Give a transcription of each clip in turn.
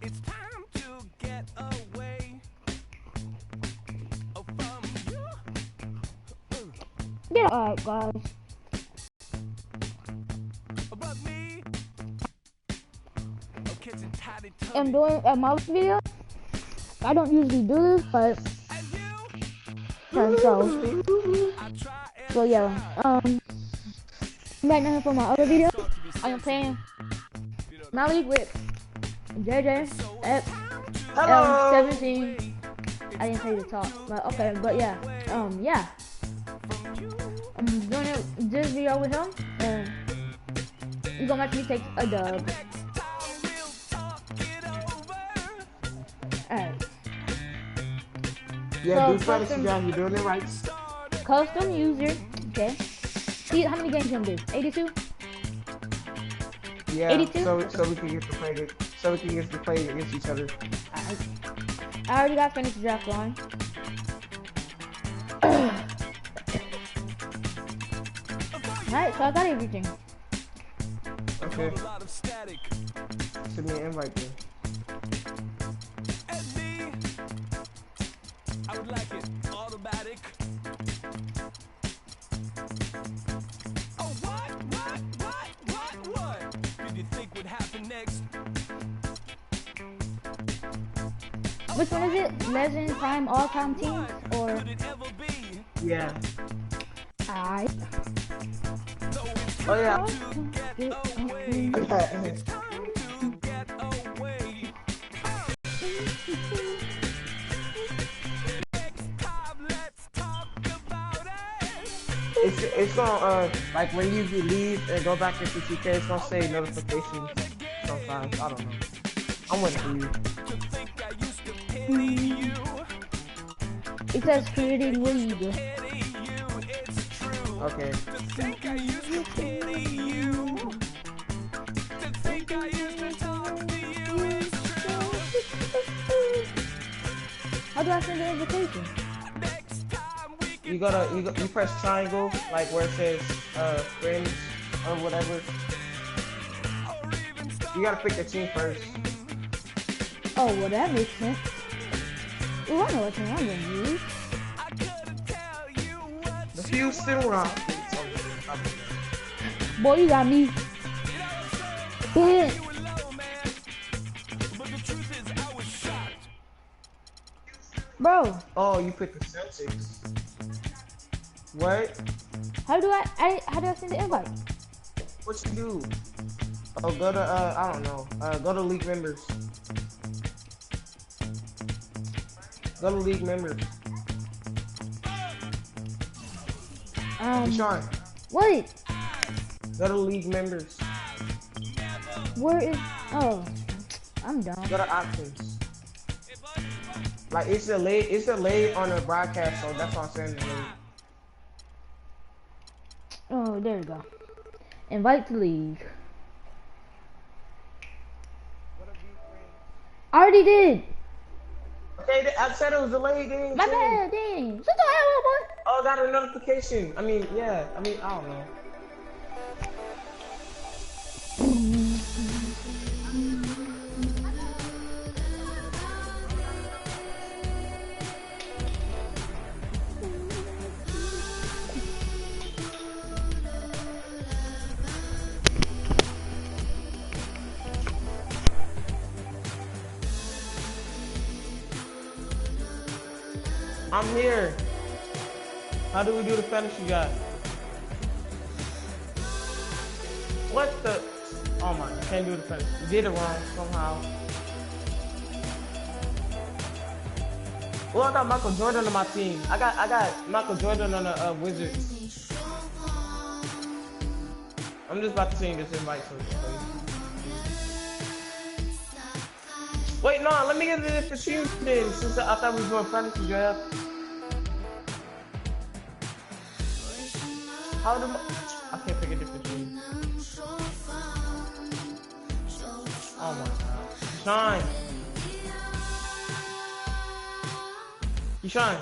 It's time to get away from you. Get alright, guys. But me, kitchen toddy I'm doing a mouse video. I don't usually do this, but and you. so yeah. Right now for my other video, I am playing my league with JJ at Hello. 17. I didn't say the top, but okay, but yeah, yeah. I'm doing this video with him, and he's gonna make me take a dub. Alright. Yeah, So, do fantasy job. You're doing it right. Custom user, okay. See how many games you gonna do? 82? Yeah. 82? So we can get to play it. So we can get to play against each other. I already got fantasy draft on. Alright, so I got everything. Okay. Send me an invite then. I would like it automatic. Oh, what? Did you think would happen next? Which one is it? Legend, Prime, All-Time Teams, or? Could it ever be? Yeah. Alright. Oh yeah. Get away. Okay. It's time to get away. Next time, let's talk about it. It's gonna like when you leave and go back into 2K, it's gonna say notifications sometimes. I don't know. I'm waiting for you. To think I used to pity you. It says creating league. Pity you, it's true. Okay. To think I used to pity you. To think I used to talk to you, it's true. How do I send the invitation? Next time we can You press triangle like where it says friends or whatever. or even start. You gotta pick the team first. Oh, well that makes sense. Ooh, I know what team I'm gonna use. I couldn't tell you what The Houston Rockets. Boy, you got me. Bitch. you were low, man. But the truth is I was shocked. Bro, Oh, you picked the Celtics. What? how do I send the invite? What you do? Oh, go to I don't know. Go to league members. Go to league members. Sean, Wait, go to league members. where is? Oh, I'm done. Go to options. Like it's delayed on the broadcast, so that's why I'm saying delayed. Oh, there you go. Invite to league. I already did. Okay, I said it was delayed. Then, My too. bad, dang. Shut the hell up, boy. Oh, I got a notification. I mean, yeah. I don't know. I'm here. How do we do the fantasy guy? What the? Oh my, can't do the fantasy. You did it wrong somehow. Well, I got Michael Jordan on my team. I got Michael Jordan on the Wizards. I'm just about to send this invite for you. Wait, no, let me get the different teams then, since I thought we were doing fantasy draft. How do I can't pick a different team. Oh my god. Shine. You shine.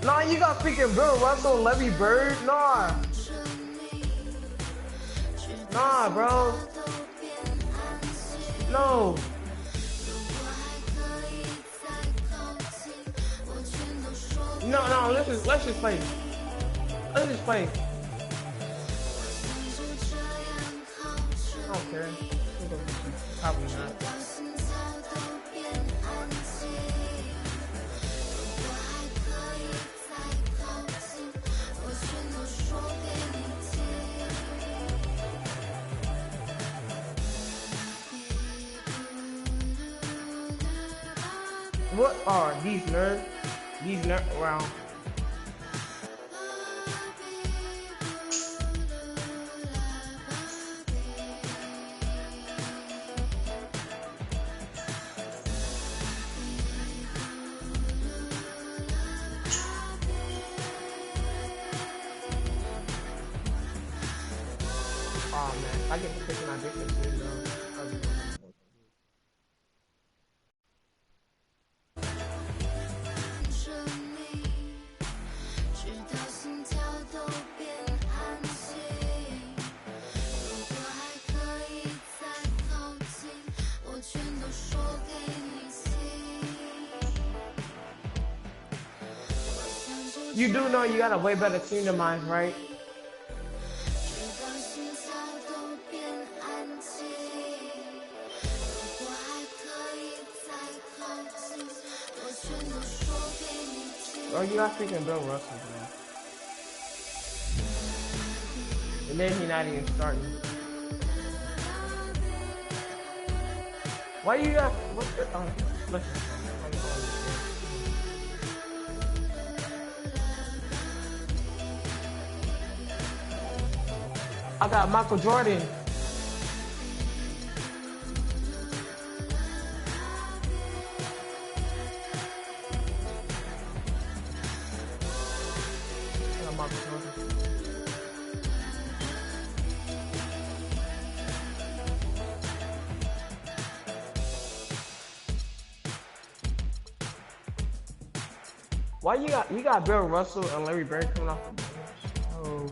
Nah, you got freaking Bill Russell, Levy Bird. Nah. Nah, bro. No. No, no. Let's just play. Let's just play. I don't care. Probably not. What are these nerds? These nerds around. Oh man, I get to pick my different team though. You do know you got a way better team than mine, right? Oh, you got freaking Bill Russell, man. And then he not even starting. Why you got? What's the? Listen. I got Michael Jordan. I got Michael Jordan. Why you got Bill Russell and Larry Bird coming off the bench? Oh.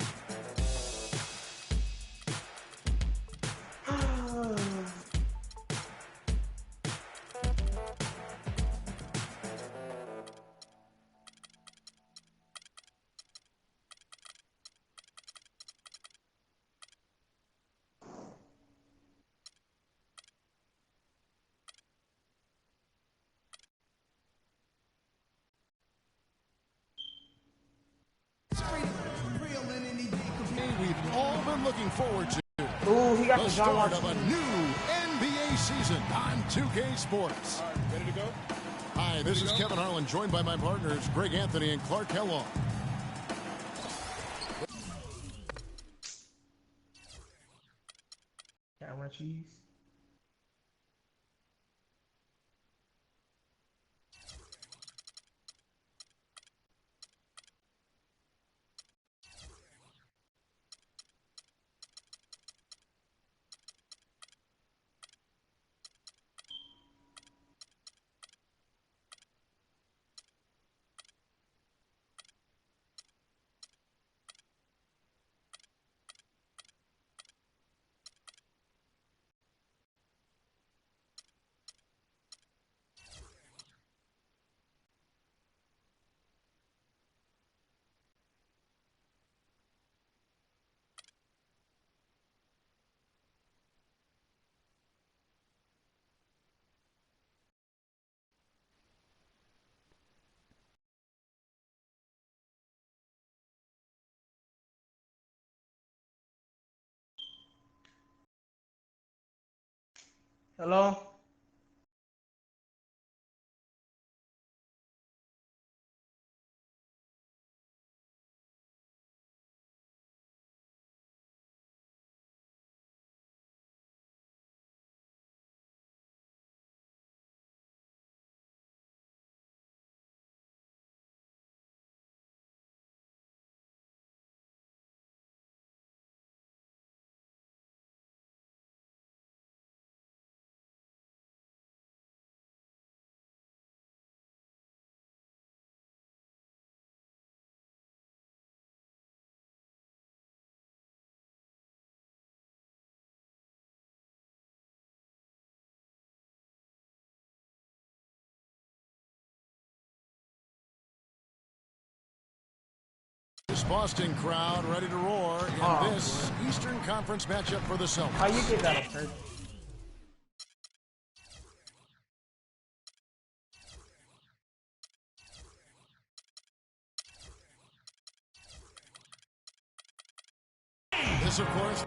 We've all been looking forward to Ooh, he got the the John start of a Washington. new NBA season on 2K Sports. All right, ready to go? Hi, this is go? Kevin Harlan, joined by my partners Greg Anthony and Clark Kellogg. Camera cheese. Hello? This Boston crowd ready to roar in this Eastern Conference matchup for the Celtics. How you get that on purpose? This, of course,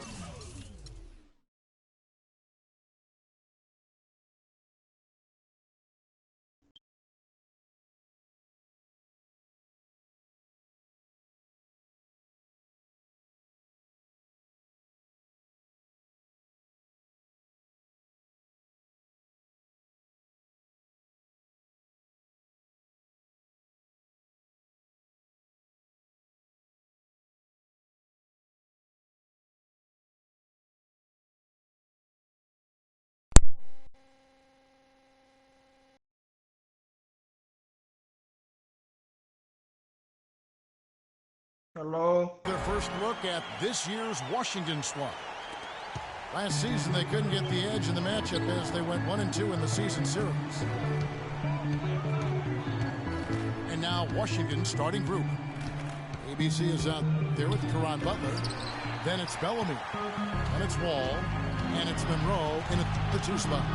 Hello. their first look at this year's Washington squad. Last season, they couldn't get the edge in the matchup as they went 1-2 in the season series. And now Washington's starting group. ABC is out there with Caron Butler. Then it's Bellamy. And it's Wall. And it's Monroe in the 2 spot.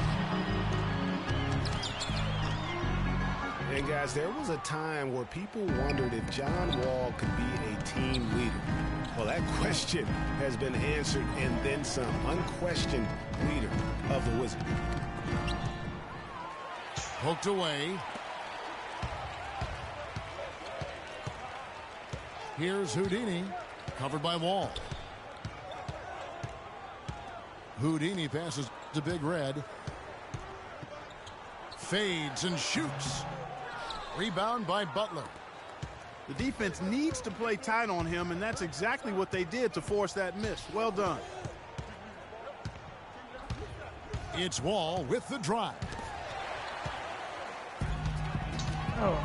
And guys, there was a time where people wondered if John Wall could be a team leader. Well, that question has been answered and then some. Unquestioned leader of the Wizards. Poked away. Here's Houdini, covered by Wall. Houdini passes to Big Red. Fades and shoots. Rebound by Butler. The defense needs to play tight on him, and that's exactly what they did to force that miss. Well done. It's Wall with the drive. Oh.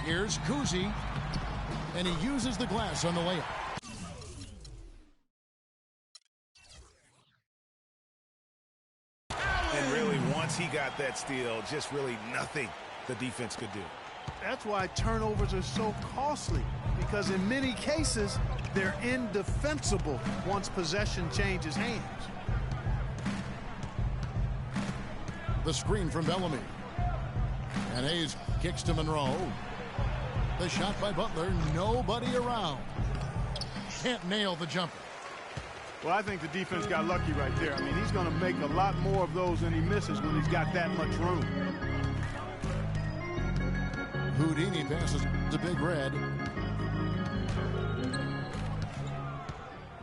Here's Kuzi, and he uses the glass on the layup. And really, once he got that steal, just really nothing the defense could do. That's why turnovers are so costly, because in many cases, they're indefensible once possession changes hands. The screen from Bellamy. And Hayes kicks to Monroe. The shot by Butler, nobody around. Can't nail the jumper. Well, I think the defense got lucky right there. I mean, he's going to make a lot more of those than he misses when he's got that much room. Houdini passes to Big Red.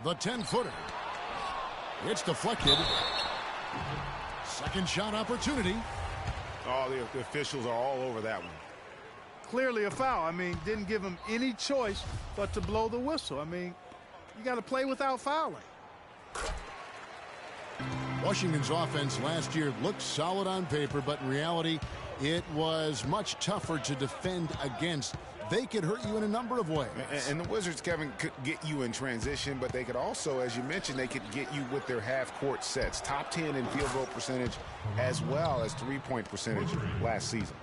The 10-footer. It's deflected. Second shot opportunity. Oh, the officials are all over that one. Clearly a foul. I mean, didn't give him any choice but to blow the whistle. I mean, you got to play without fouling. Washington's offense last year looked solid on paper, but in reality, it was much tougher to defend against. They could hurt you in a number of ways. And the Wizards, Kevin, could get you in transition, but they could also, as you mentioned, they could get you with their half-court sets. Top 10 in field goal percentage as well as three-point percentage last season.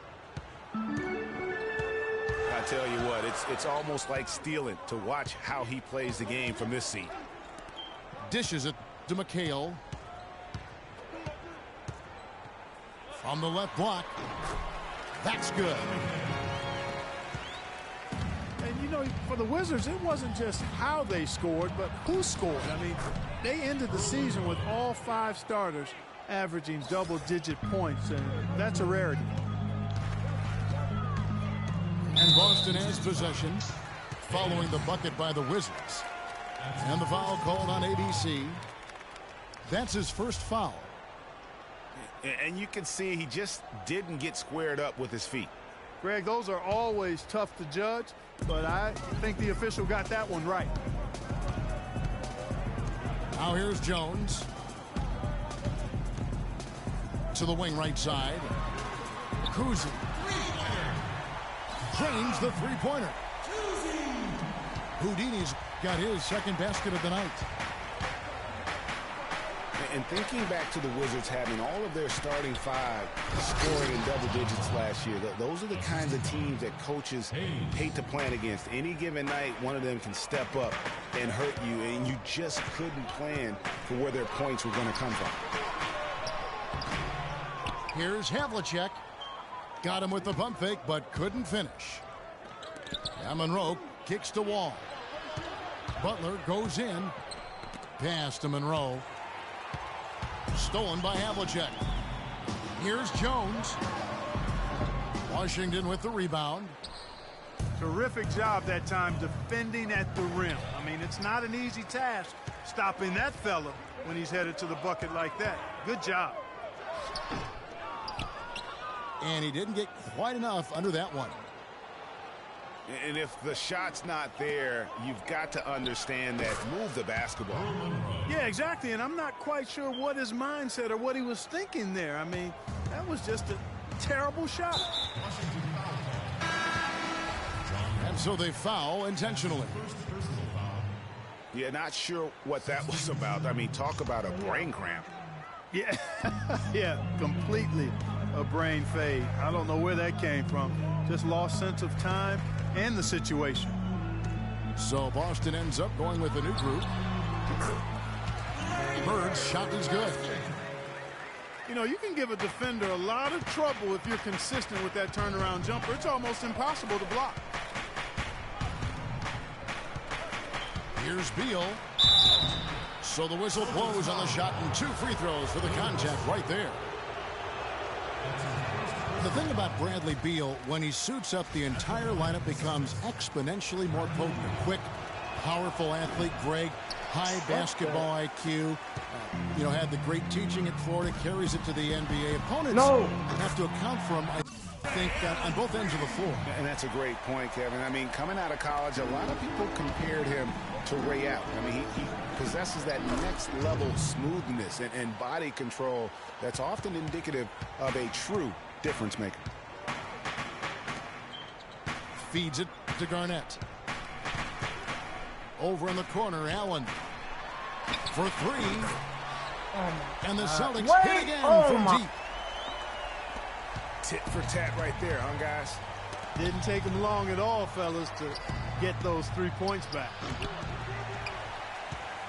I tell you what, it's almost like stealing to watch how he plays the game from this seat. Dishes it to McHale. From the left block. That's good. And, you know, for the Wizards, it wasn't just how they scored, but who scored. I mean, they ended the season with all 5 starters averaging double-digit points, and that's a rarity. And Boston has possession following the bucket by the Wizards. And the foul called on ABC. That's his first foul. And you can see he just didn't get squared up with his feet. Greg, those are always tough to judge, but I think the official got that one right. Now here's Jones. To the wing right side. Kuzi. Drains the three-pointer. Houdini's got his second basket of the night. And thinking back to the Wizards having all of their starting five scoring in double digits last year, those are the kinds of teams that coaches hate to plan against. Any given night, one of them can step up and hurt you, and you just couldn't plan for where their points were going to come from. Here's Havlicek. Got him with the pump fake, but couldn't finish. Now Monroe kicks to Wall. Butler goes in. Pass to Monroe. Stolen by Havlicek. Here's Jones. Washington with the rebound. Terrific job that time defending at the rim. I mean, it's not an easy task stopping that fella when he's headed to the bucket like that. Good job. And he didn't get quite enough under that one. And if the shot's not there, you've got to understand that. Move the basketball. Yeah, exactly. And I'm not quite sure what his mindset or what he was thinking there. I mean, that was just a terrible shot. And so they foul intentionally. Yeah, not sure what that was about. I mean, talk about a brain cramp. Yeah, yeah, completely a brain fade. I don't know where that came from. Just lost sense of time and the situation. So Boston ends up going with a new group. Bird's shot is good. You know, you can give a defender a lot of trouble if you're consistent with that turnaround jumper. It's almost impossible to block. Here's Beal. So the whistle blows on the shot and 2 free throws for the contact right there. The thing about Bradley Beal, when he suits up, the entire lineup becomes exponentially more potent. A quick, powerful athlete. Greg, high basketball IQ. You know, had the great teaching at Florida, carries it to the NBA. Opponents have to account for him, I think, on both ends of the floor. And that's a great point, Kevin. I mean, coming out of college, a lot of people compared him to Ray Allen. I mean, he possesses that next level smoothness and body control that's often indicative of a true difference maker. Feeds it to Garnett. Over in the corner, Allen for 3. And the Celtics hit again from deep. Tit for tat right there, huh, guys? Didn't take him long at all, fellas, to get those 3 points back.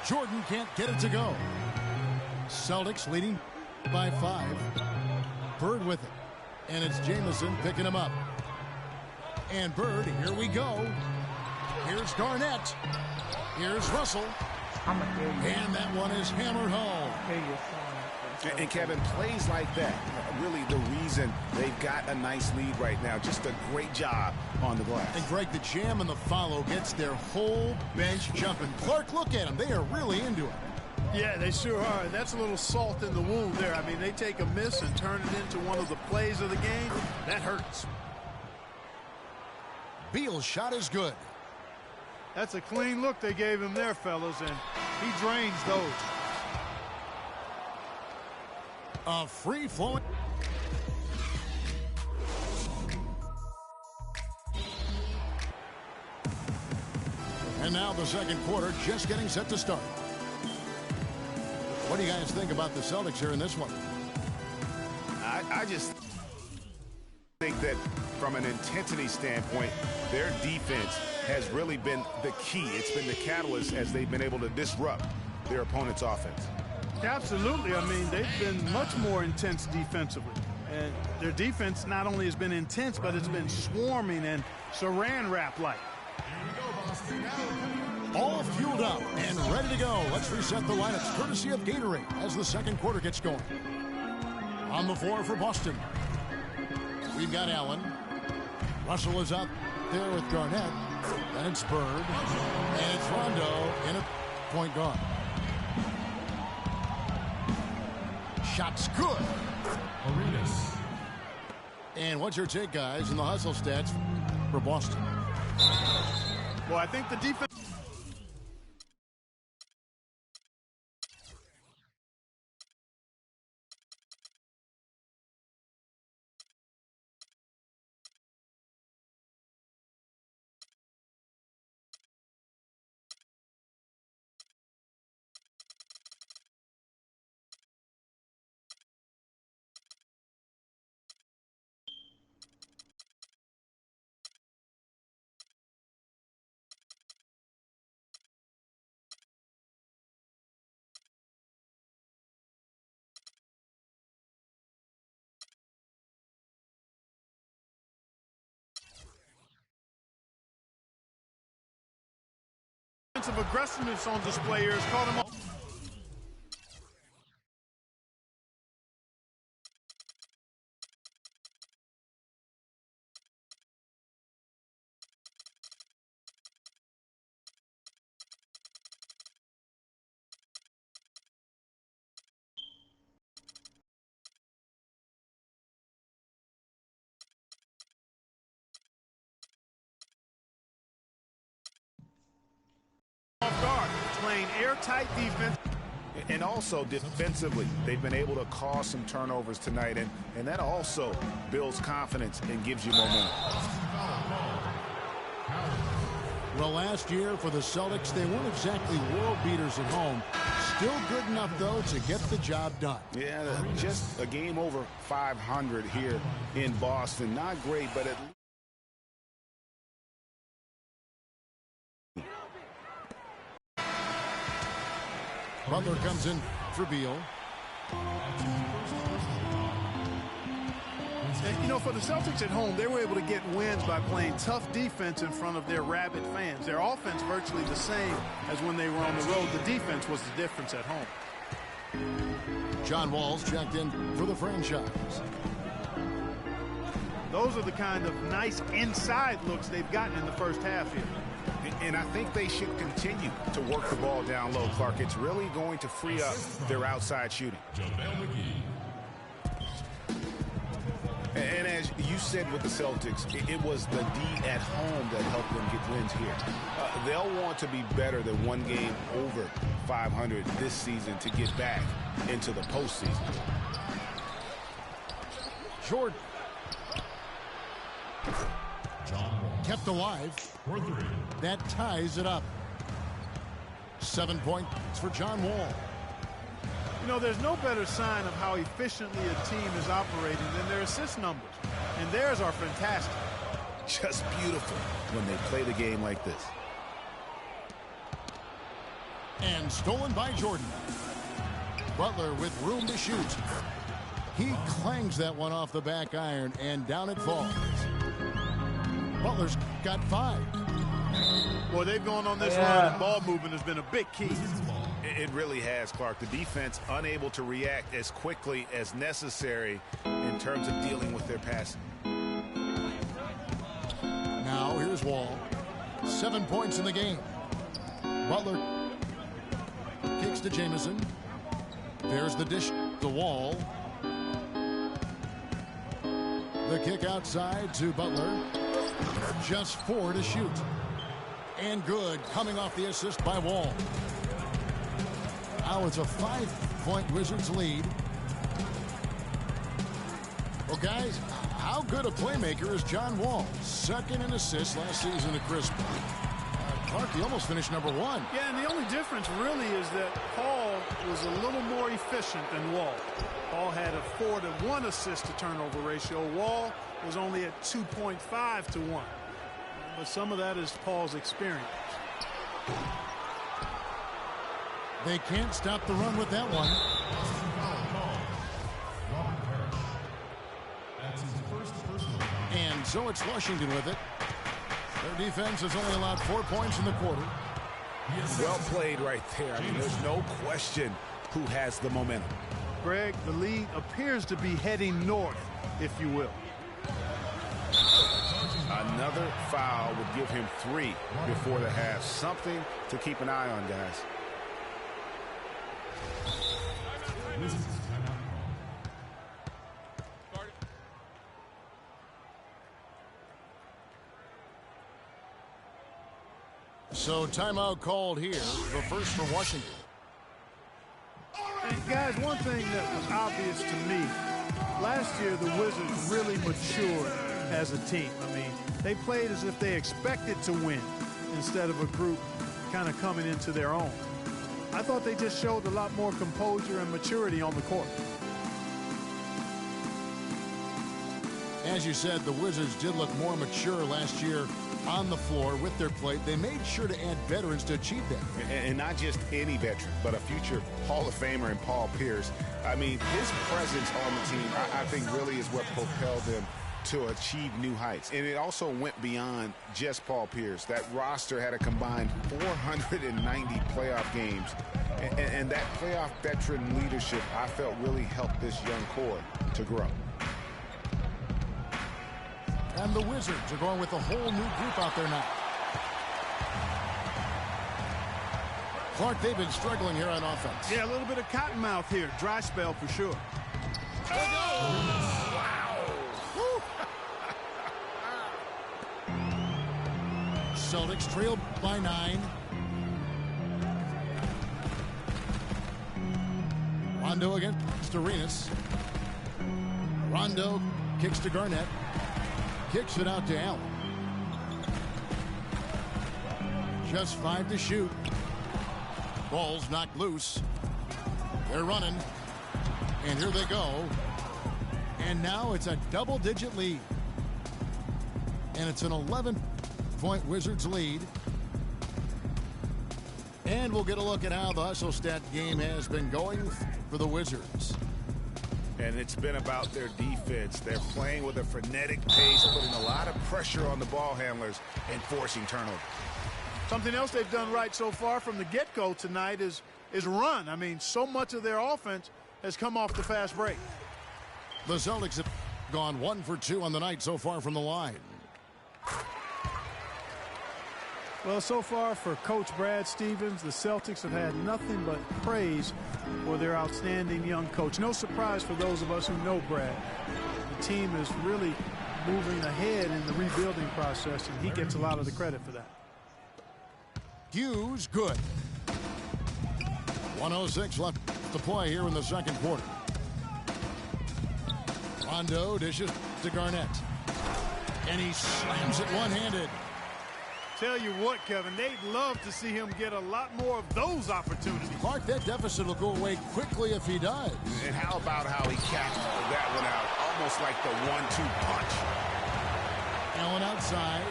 Jordan can't get it to go. Celtics leading by 5. Bird with it. And it's Jamison picking him up. And Bird, here we go. Here's Garnett. Here's Russell. And that one is hammered home. And Kevin, plays like that, really the reason they've got a nice lead right now. Just a great job on the glass. And Greg, the jam and the follow gets their whole bench jumping. Clark, look at them. They are really into it. Yeah, they sure are. That's a little salt in the wound there. I mean, they take a miss and turn it into one of the plays of the game. That hurts. Beal's shot is good. That's a clean look they gave him there, fellas, and he drains those. A free-flowing. And now the second quarter just getting set to start. What do you guys think about the Celtics here in this one? I just think that from an intensity standpoint, their defense has really been the key. It's been the catalyst as they've been able to disrupt their opponent's offense. Absolutely. I mean, they've been much more intense defensively. And their defense not only has been intense, but it's been swarming and saran wrap like. All fueled up and ready to go. Let's reset the lineups courtesy of Gatorade as the second quarter gets going. On the floor for Boston, we've got Allen. Russell is out there with Garnett. Then it's Bird. And it's Rondo in a point guard. Shot's good. Arenas. And what's your take, guys, in the hustle stats for Boston? Well, I think the defense Of aggressiveness on display here has caught him off. Off guard, playing airtight defense. And also defensively, they've been able to cause some turnovers tonight, and that also builds confidence and gives you momentum. Well, last year for the Celtics, they weren't exactly world beaters at home. Still good enough, though, to get the job done. Yeah, just a game over 500 here in Boston. Not great, but at least. Butler comes in for Beal. And, you know, for the Celtics at home, they were able to get wins by playing tough defense in front of their rabid fans. Their offense virtually the same as when they were on the road. The defense was the difference at home. John Wall's checked in for the franchise. Those are the kind of nice inside looks they've gotten in the first half here. And I think they should continue to work the ball down low, Clark. It's really going to free up their outside shooting. And as you said with the Celtics, it was the D at home that helped them get wins here. They'll want to be better than one game over 500 this season to get back into the postseason. Jordan. Kept alive. That ties it up. 7 points for John Wall. You know, there's no better sign of how efficiently a team is operating than their assist numbers. And theirs are fantastic. Just beautiful when they play the game like this. And stolen by Jordan. Butler with room to shoot. He clangs that one off the back iron, and down it falls. Butler's got 5. Boy, they've gone on this run, and ball movement has been a big key. It really has, Clark. The defense unable to react as quickly as necessary in terms of dealing with their passing. Now here's Wall. 7 points in the game. Butler kicks to Jamison. There's the dish to Wall. The kick outside to Butler. Just 4 to shoot. And good, coming off the assist by Wall. Now it's a 5-point Wizards lead. Well, guys, how good a playmaker is John Wall? Second in assists last season at Christmas. Clark, he almost finished number 1. Yeah, and the only difference really is that Paul was a little more efficient than Wall. Paul had a 4-to-1 assist to turnover ratio. Wall was only at 2.5 to 1. But some of that is Paul's experience. They can't stop the run with that one. And so it's Washington with it. Their defense has only allowed 4 points in the quarter. Well played right there. I mean, there's no question who has the momentum. Greg, the lead appears to be heading north, if you will. Another foul would give him 3 before the half. Something to keep an eye on, guys. So timeout called here, the first for Washington. And guys, one thing that was obvious to me, last year the Wizards really matured as a team. I mean, they played as if they expected to win instead of a group kind of coming into their own. I thought they just showed a lot more composure and maturity on the court. As you said, the Wizards did look more mature last year on the floor with their play. They made sure to add veterans to achieve that. And not just any veteran, but a future Hall of Famer in Paul Pierce. I mean, his presence on the team, I think, really is what propelled them to achieve new heights. And it also went beyond just Paul Pierce. That roster had a combined 490 playoff games. And that playoff veteran leadership, I felt, really helped this young core to grow. And the Wizards are going with a whole new group out there now. Clark, they've been struggling here on offense. Yeah, a little bit of cottonmouth here. Dry spell for sure. Celtics trail by 9. Rondo against Arenas. Rondo kicks to Garnett. Kicks it out to Allen. Just 5 to shoot. Ball's knocked loose. They're running. And here they go. And now it's a double-digit lead. And it's an 11-point Wizards lead. And we'll get a look at how the hustle stat game has been going for the Wizards. And it's been about their defense. They're playing with a frenetic pace, putting a lot of pressure on the ball handlers and forcing turnovers. Something else they've done right so far from the get-go tonight is run. I mean, so much of their offense has come off the fast break. The Celtics have gone 1 for 2 on the night so far from the line. Well, so far for Coach Brad Stevens, the Celtics have had nothing but praise for their outstanding young coach. No surprise for those of us who know Brad. The team is really moving ahead in the rebuilding process, and he gets a lot of the credit for that. Hughes, good. 1:06 left to play here in the second quarter. Rondo dishes to Garnett. And he slams it one-handed. Tell you what, Kevin, they'd love to see him get a lot more of those opportunities. Mark, that deficit will go away quickly if he does. And how about how he capped that one out, almost like the 1-2 punch. Allen outside.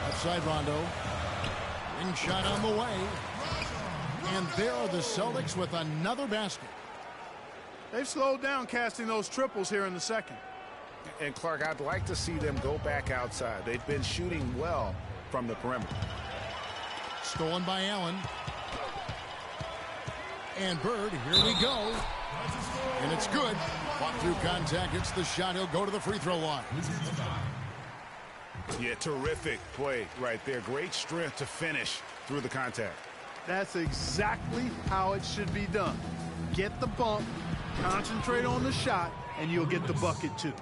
Outside Rondo. Ring shot on the way. And there are the Celtics with another basket. They've slowed down casting those triples here in the second. And Clark, I'd like to see them go back outside. They've been shooting well from the perimeter. Stolen by Allen. And Bird, here we go. And it's good. Fought through contact, gets the shot. He'll go to the free throw line. Yeah, terrific play right there. Great strength to finish through the contact. That's exactly how it should be done. Get the bump, concentrate on the shot, and you'll get the bucket too.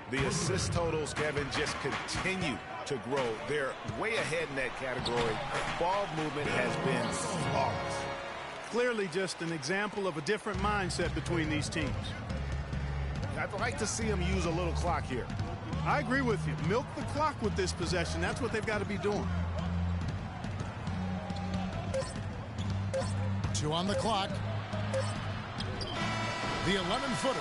The assist totals, Kevin, just continue to grow. They're way ahead in that category. Ball movement has been flawless. Clearly just an example of a different mindset between these teams. I'd like to see them use a little clock here. I agree with you. Milk the clock with this possession. That's what they've got to be doing. 2 on the clock. The 11-footer.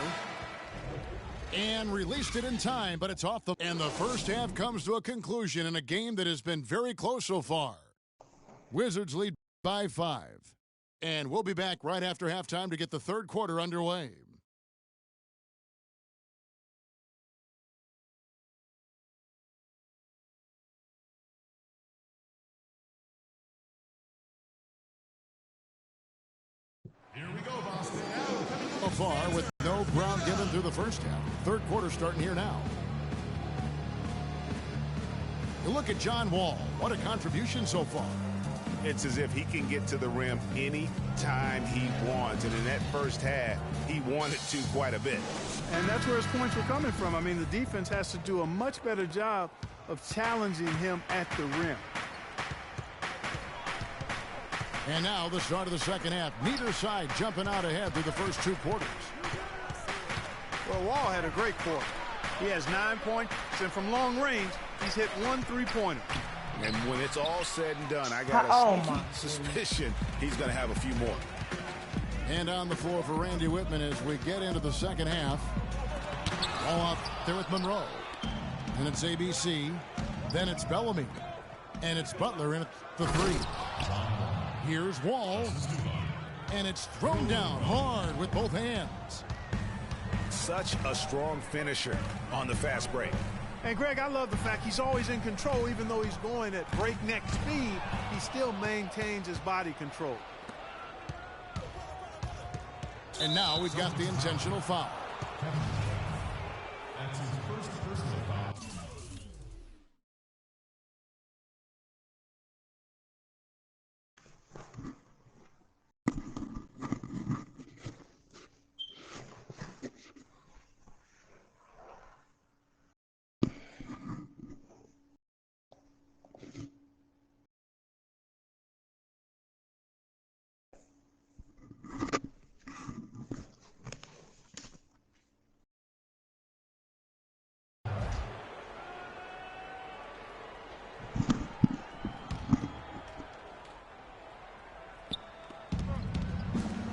And released it in time, but it's off the... And the first half comes to a conclusion in a game that has been very close so far. Wizards lead by 5. And we'll be back right after halftime to get the third quarter underway. Here we go, Boston. So far with no ground given through the first half. Third quarter starting here now. You look at John Wall. What a contribution so far. It's as if he can get to the rim any time he wants. And in that first half, he wanted to quite a bit. And that's where his points were coming from. I mean, the defense has to do a much better job of challenging him at the rim. And now the start of the second half. Neither side jumping out ahead through the first 2 quarters. Well, Wall had a great quarter. He has 9 points, and from long range, he's hit 1 3-pointer. And when it's all said and done, I got a sneaky suspicion he's going to have a few more. And on the floor for Randy Whitman as we get into the second half. All out there with Monroe. And it's ABC. Then it's And it's Butler in at the 3. Here's Wall. And it's thrown down hard with both hands. Such a strong finisher on the fast break. And Greg, I love the fact he's always in control. Even though he's going at breakneck speed, he still maintains his body control. And now we've got the intentional foul. That's his first personal foul.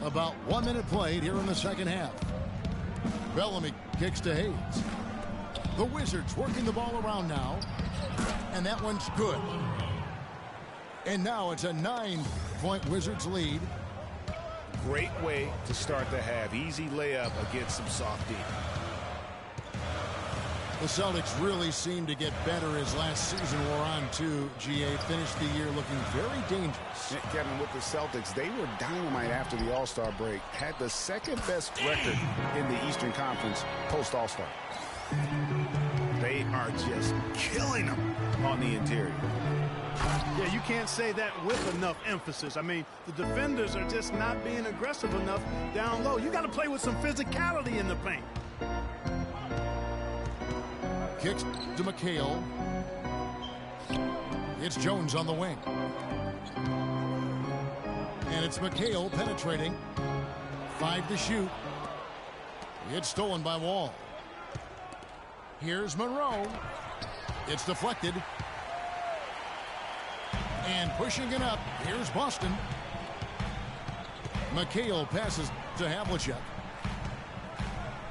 About 1 minute played here in the second half. Bellamy kicks to Hayes. The Wizards working the ball around now. And that one's good. And now it's a 9-point Wizards lead. Great way to start the half. Easy layup against some soft D. The Celtics really seemed to get better as last season wore on too. GA finished the year looking very dangerous. Kevin, with the Celtics, they were dynamite after the All-Star break. Had the second best record in the Eastern Conference post-All-Star. They are just killing them on the interior. Yeah, you can't say that with enough emphasis. I mean, the defenders are just not being aggressive enough down low. You got to play with some physicality in the paint. Kicks to McHale. It's Jones on the wing. And it's McHale penetrating. 5 to shoot. It's stolen by Wall. Here's Monroe. It's deflected. And pushing it up. Here's Boston. McHale passes to Havlicek.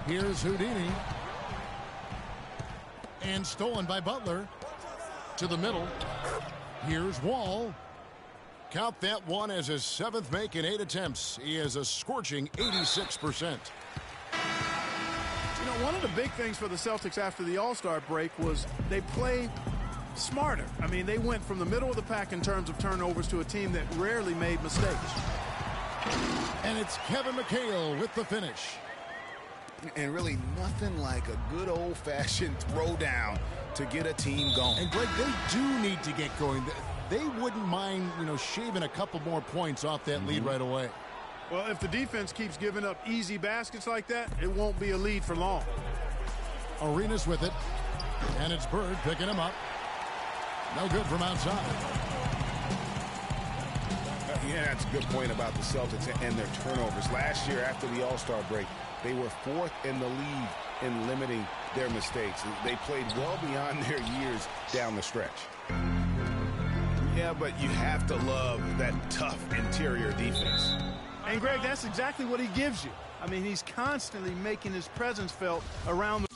Here's Houdini. And stolen by Butler. To the middle. Here's Wall. Count that one as his 7th make in 8 attempts. He has a scorching 86%. You know, one of the big things for the Celtics after the All-Star break was they played smarter. I mean, they went from the middle of the pack in terms of turnovers to a team that rarely made mistakes. And it's Kevin McHale with the finish. And really nothing like a good old-fashioned throwdown to get a team going. And Greg, they do need to get going. They wouldn't mind, shaving a couple more points off that lead right away. Well, if the defense keeps giving up easy baskets like that, it won't be a lead for long. Arenas with it. And it's Bird picking him up. No good from outside. Yeah, that's a good point about the Celtics and their turnovers. Last year after the All-Star break, they were 4th in the league in limiting their mistakes. They played well beyond their years down the stretch. Yeah, but you have to love that tough interior defense. And, Greg, that's exactly what he gives you. I mean, he's constantly making his presence felt around the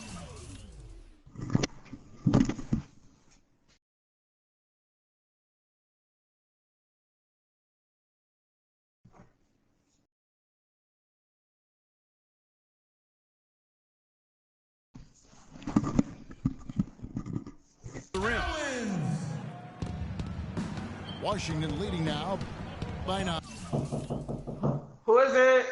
rim. Washington leading now by 9. Who is it?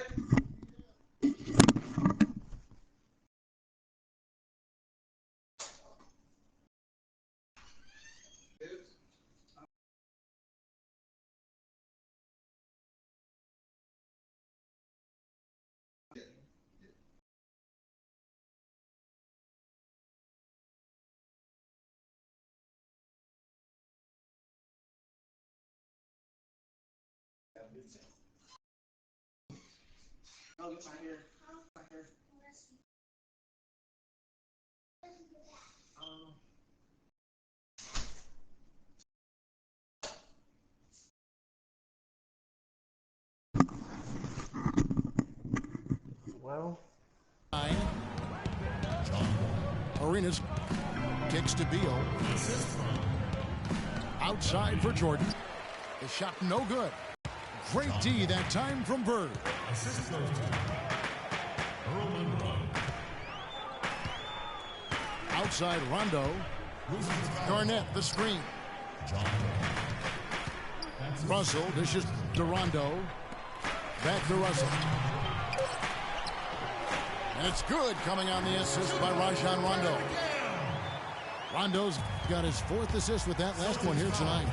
Well, 9. Arenas kicks to Beal. Outside for Jordan. The shot no good. Great D that time from Bird. Assist goes to Earl Monroe. Outside Rondo. Garnett the screen. John. Russell dishes to Rondo. Back to Russell. And it's good, coming on the assist by Rajon Rondo. Rondo's got his 4th assist with that last one here tonight.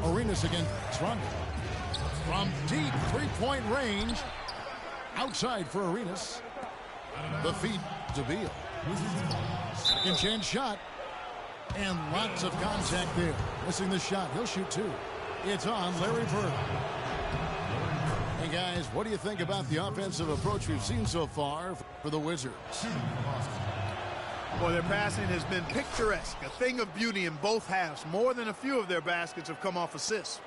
Arenas against Rondo. From deep three-point range. Outside for Arenas. The feed to Beal. Second chance shot. And lots of contact there. Missing the shot. He'll shoot 2. It's on Larry Bird. Hey guys, what do you think about the offensive approach we've seen so far for the Wizards? Well, their passing has been picturesque, a thing of beauty in both halves. More than a few of their baskets have come off assists.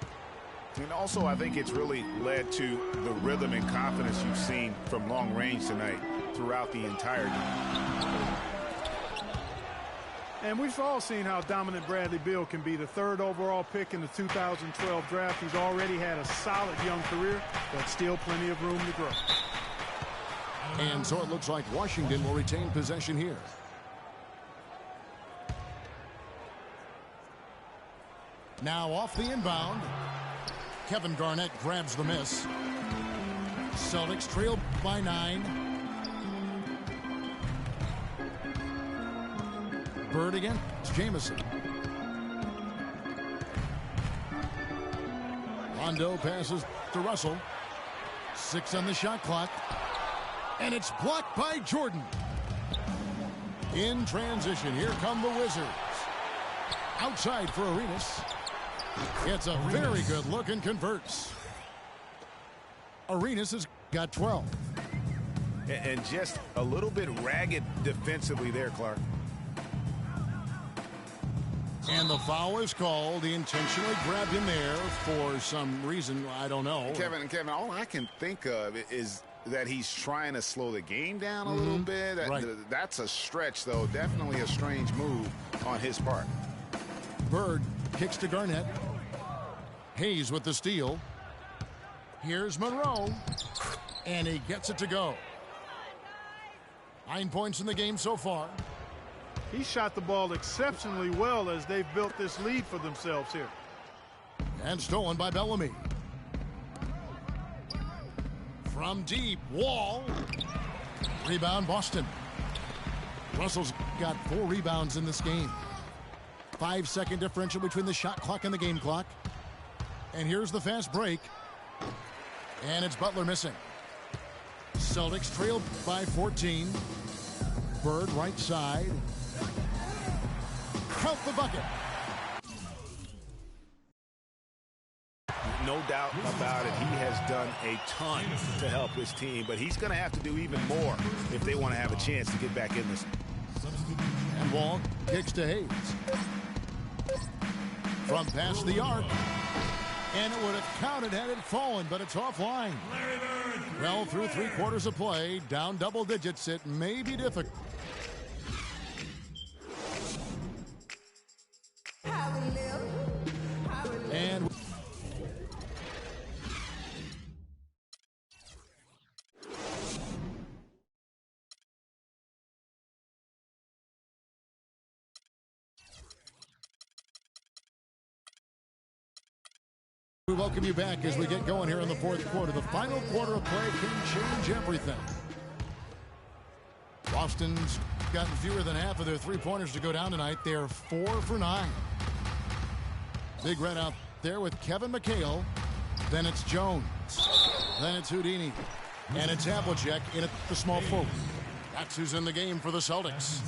And also, I think it's really led to the rhythm and confidence you've seen from long range tonight throughout the entire game. And we've all seen how dominant Bradley Beal can be. The 3rd overall pick in the 2012 draft. He's already had a solid young career, but still plenty of room to grow. And so it looks like Washington will retain possession here. Now off the inbound. Kevin Garnett grabs the miss. Celtics trail by 9. Bird against Jamison. Rondo passes to Russell. 6 on the shot clock. And it's blocked by Jordan. In transition, here come the Wizards. Outside for Arenas. It's a very good look and converts. Arenas has got 12. And just a little bit ragged defensively there, Clark. And the foul is called. He intentionally grabbed him there for some reason. I don't know. Kevin, all I can think of is that he's trying to slow the game down a little bit. Right. That's a stretch, though. Definitely a strange move on his part. Bird kicks to Garnett. Hayes with the steal. Here's Monroe. And he gets it to go. 9 points in the game so far. He shot the ball exceptionally well as they've built this lead for themselves here. And stolen by Bellamy. From deep, Wall. Rebound, Boston. Russell's got 4 rebounds in this game. 5-second differential between the shot clock and the game clock. And here's the fast break. And it's Butler missing. Celtics trail by 14. Bird right side. Count the bucket. No doubt about it. He has done a ton to help his team, but he's going to have to do even more if they want to have a chance to get back in this. And Wall kicks to Hayes. From past the arc. And it would have counted had it fallen, but it's offline. Well, through 3 quarters of play, down double digits, it may be difficult. And we welcome you back as we get going here in the 4th quarter. The final quarter of play can change everything. Boston's gotten fewer than half of their 3-pointers to go down tonight. They're 4 for 9. Big Red out there with Kevin McHale. Then it's Jones. Then it's Houdini. And it's Havlicek in at the small forward. That's who's in the game for the Celtics.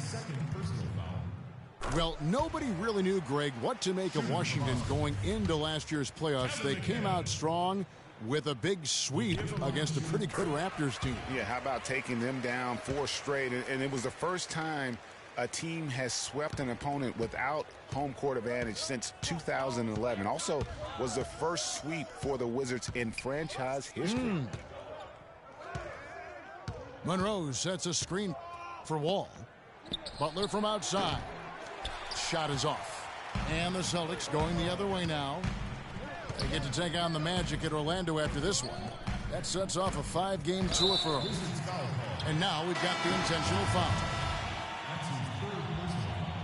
Well, nobody really knew, Greg, what to make of Washington going into last year's playoffs. They came out strong with a big sweep against a pretty good Raptors team. Yeah, how about taking them down 4 straight? And it was the first time a team has swept an opponent without home court advantage since 2011. Also was the first sweep for the Wizards in franchise history. Monroe sets a screen for Wall. Butler from outside. Shot is off. And the Celtics going the other way now. They get to take on the Magic at Orlando after this one. That sets off a 5-game tour for them. And now we've got the intentional foul.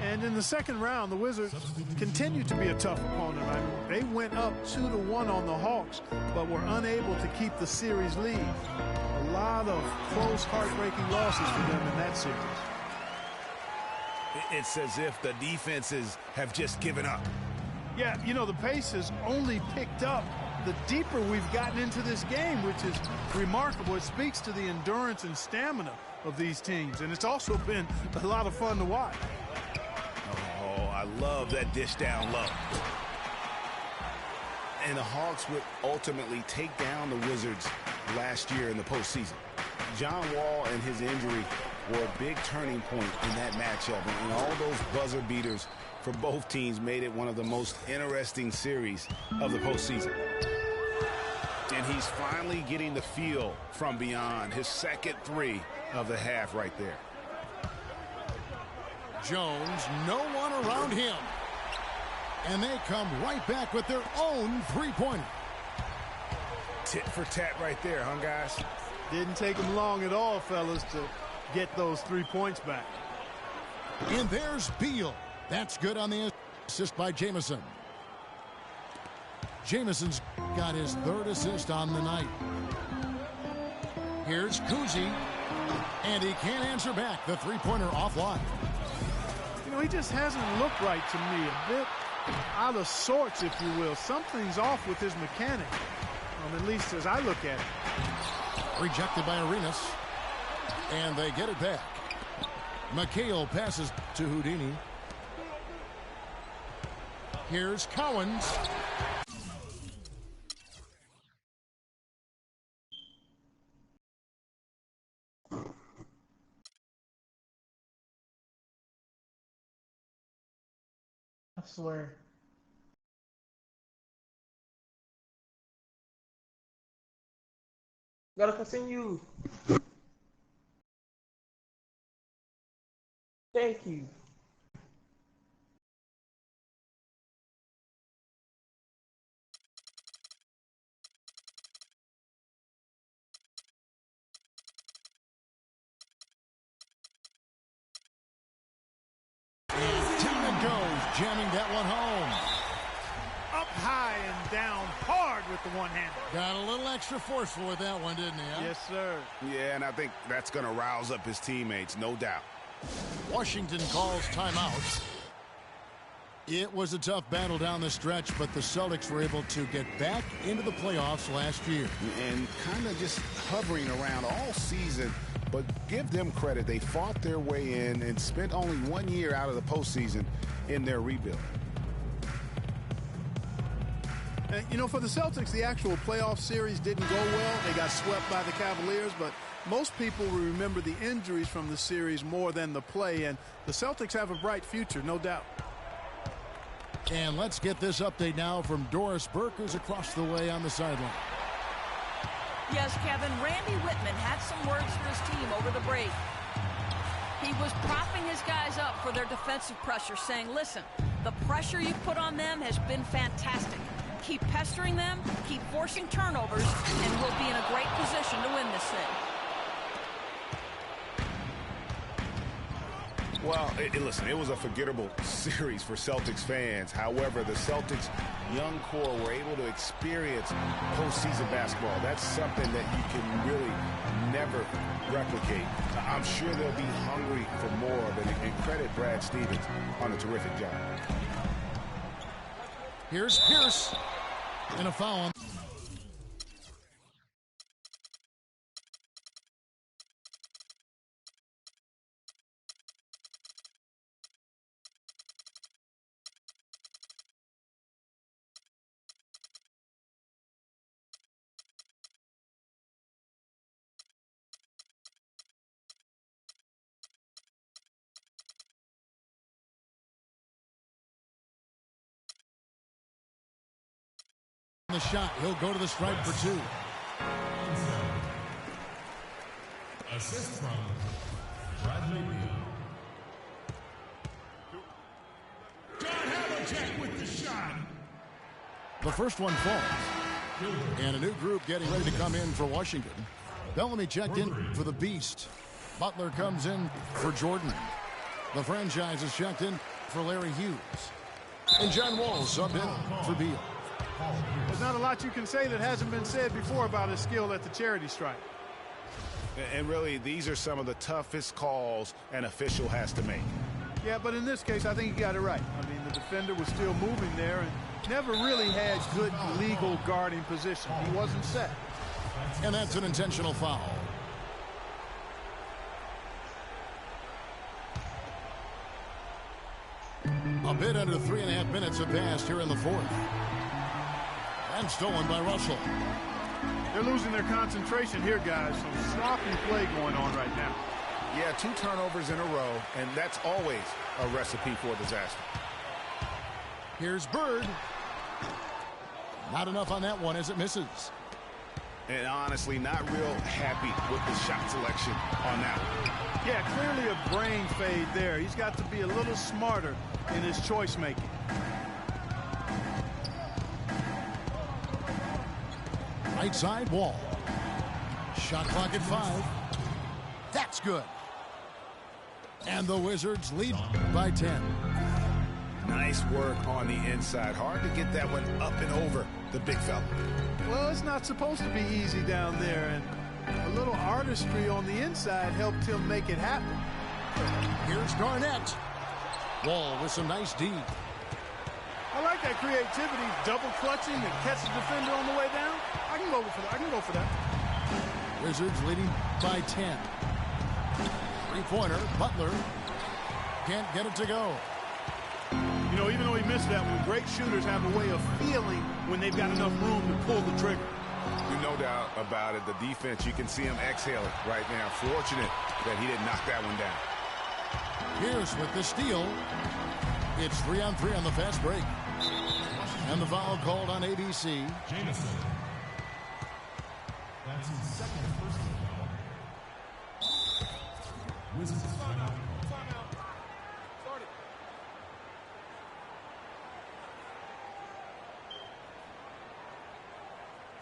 And in the second round, the Wizards continue to be a tough opponent. I mean, they went up 2-1 on the Hawks, but were unable to keep the series lead. A lot of close, heartbreaking losses for them in that series. It's as if the defenses have just given up. Yeah, you know, the pace has only picked up the deeper we've gotten into this game, which is remarkable. It speaks to the endurance and stamina of these teams, and it's also been a lot of fun to watch. Oh, I love that dish down low. And the Hawks would ultimately take down the Wizards last year in the postseason. John Wall and his injury were a big turning point in that matchup, and all those buzzer beaters for both teams made it one of the most interesting series of the postseason. And he's finally getting the feel from beyond. His second three of the half right there. Jones, no one around him. And they come right back with their own three-pointer. Tit for tat right there, huh, guys? Didn't take them long at all, fellas, to get those 3 points back. And there's Beal. That's good on the assist by Jamison. Jamison's got his 3rd assist on the night. Here's Kuzi. And he can't answer back. The three-pointer offline. You know, he just hasn't looked right to me. A bit out of sorts, if you will. Something's off with his mechanic, at least as I look at it. Rejected by Arenas. And they get it back. McHale passes to Houdini. Here's Cowens. I swear. Gotta continue. Thank you. Tillman goes, jamming that one home. Up high and down hard with the one-hander. Got a little extra forceful with that one, didn't he? Huh? Yes, sir. Yeah, and I think that's going to rouse up his teammates, no doubt. Washington calls timeout. It was a tough battle down the stretch, but the Celtics were able to get back into the playoffs last year. And kind of just hovering around all season, but give them credit. They fought their way in and spent only 1 year out of the postseason in their rebuild. You know, for the Celtics, the actual playoff series didn't go well. They got swept by the Cavaliers, but most people will remember the injuries from the series more than the play, and the Celtics have a bright future, no doubt. And let's get this update now from Doris Burke, who's across the way on the sideline. Yes, Kevin, Randy Whitman had some words for his team over the break. He was propping his guys up for their defensive pressure, saying, listen, the pressure you put on them has been fantastic. Keep pestering them, keep forcing turnovers, and we'll be in a great position to win this thing. Well, listen, it was a forgettable series for Celtics fans. However, the Celtics' young core were able to experience postseason basketball. That's something that you can really never replicate. I'm sure they'll be hungry for more of it, and credit Brad Stevens on a terrific job. Here's Pierce. And a foul. The shot. He'll go to the stripe for 2. Assist from Bradley Beal. The first one falls. And a new group getting ready to come in for Washington. Bellamy checked in for the Beast. Butler comes in for Jordan. The franchise is checked in for Larry Hughes. And John Wall subbed in for Beal. There's not a lot you can say that hasn't been said before about his skill at the charity stripe. And really, these are some of the toughest calls an official has to make. Yeah, but in this case, I think he got it right. I mean, the defender was still moving there and never really had good legal guarding position. He wasn't set. And that's an intentional foul. A bit under 3.5 minutes have passed here in the fourth. And stolen by Russell. They're losing their concentration here, guys. Some sloppy play going on right now. Yeah, 2 turnovers in a row, and that's always a recipe for disaster. Here's Bird. Not enough on that one as it misses. And honestly, not real happy with the shot selection on that one. Yeah, clearly a brain fade there. He's got to be a little smarter in his choice making. Right side Wall. Shot clock at 5. That's good. And the Wizards lead by 10. Nice work on the inside. Hard to get that one up and over the big fella. Well, it's not supposed to be easy down there, and a little artistry on the inside helped him make it happen. Here's Garnett. Wall with some nice D. I like that creativity, double clutching and catch the defender on the way down. I can go for that. Wizards leading by 10. Three-pointer, Butler can't get it to go. You know, even though he missed that one, great shooters have a way of feeling when they've got enough room to pull the trigger. No doubt about it. The defense, you can see him exhaling right now. Fortunate that he didn't knock that one down. Pierce with the steal. It's 3-on-3 on the fast break. And the foul called on ABC. Jamison. That's his second personal foul. Wizards timeout.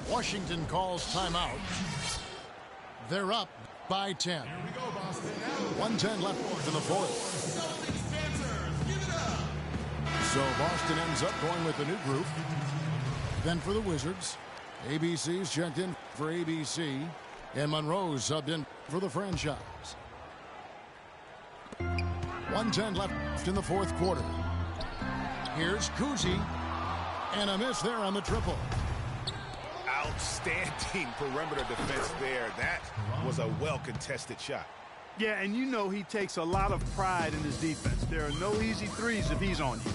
Washington calls timeout. They're up by 10. 1:10 left in the fourth. So Boston ends up going with the new group. Then for the Wizards, ABC's checked in for ABC, and Monroe's subbed in for the franchise. 1:10 left in the fourth quarter. Here's Cousy, and a miss there on the triple. Outstanding perimeter defense there. That was a well-contested shot. Yeah, and you know he takes a lot of pride in his defense. There are no easy threes if he's on you.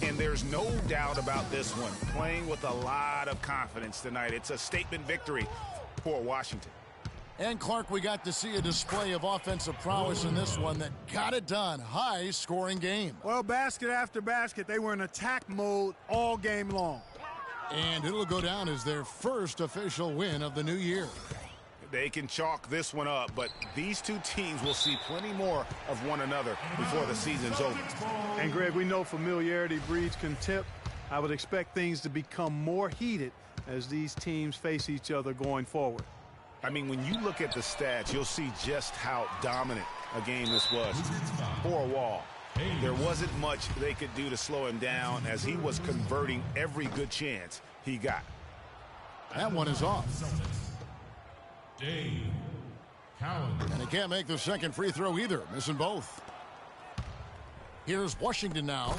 And there's no doubt about this one. Playing with a lot of confidence tonight. It's a statement victory for Washington. And Clark, we got to see a display of offensive prowess in this one that got it done. High-scoring game. Well, basket after basket, they were in attack mode all game long. And it'll go down as their first official win of the new year. They can chalk this one up, but these two teams will see plenty more of one another before the season's over. And, Greg, we know familiarity breeds contempt. I would expect things to become more heated as these teams face each other going forward. I mean, when you look at the stats, you'll see just how dominant a game this was for Wall. There wasn't much they could do to slow him down as he was converting every good chance he got. That one is off. Dave Cowan. And he can't make the second free throw either, missing both. Here's Washington now.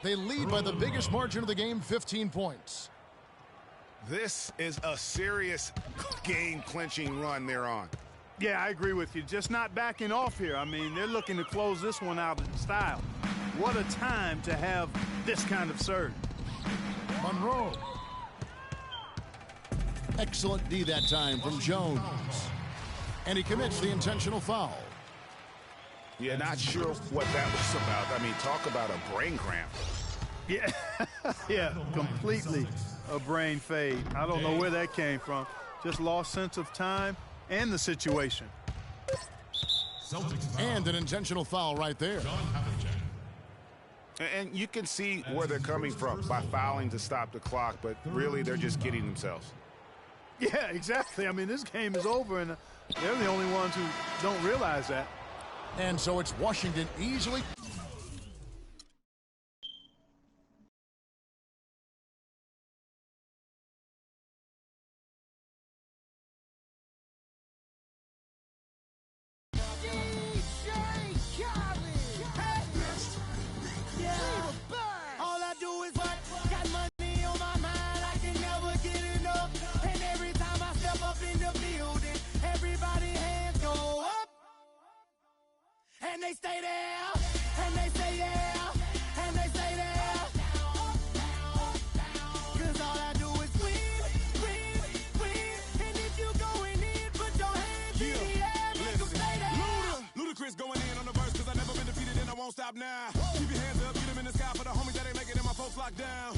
They lead by the biggest margin of the game, 15 points. This is a serious game-clinching run they're on. Yeah, I agree with you. Just not backing off here. I mean, they're looking to close this one out in style. What a time to have this kind of surge. Monroe. Excellent D that time from Jones. And he commits the intentional foul. Yeah, not sure what that was about. I mean, talk about a brain cramp. Yeah, yeah, completely a brain fade. I don't know where that came from. Just lost sense of time and the situation. And an intentional foul right there. And you can see where they're coming from by fouling to stop the clock, but really they're just kidding themselves. Yeah, exactly. I mean, this game is over, and they're the only ones who don't realize that. And so it's Washington easily. And they stay there, and they say yeah, and they say there. Cause all I do is win, win, win. And if you going in, put your hands in the air, make them stay there. Ludacris going in on the verse, cause I never been defeated and I won't stop now. Keep your hands up, get them in the sky for the homies that ain't making it, my folks locked down.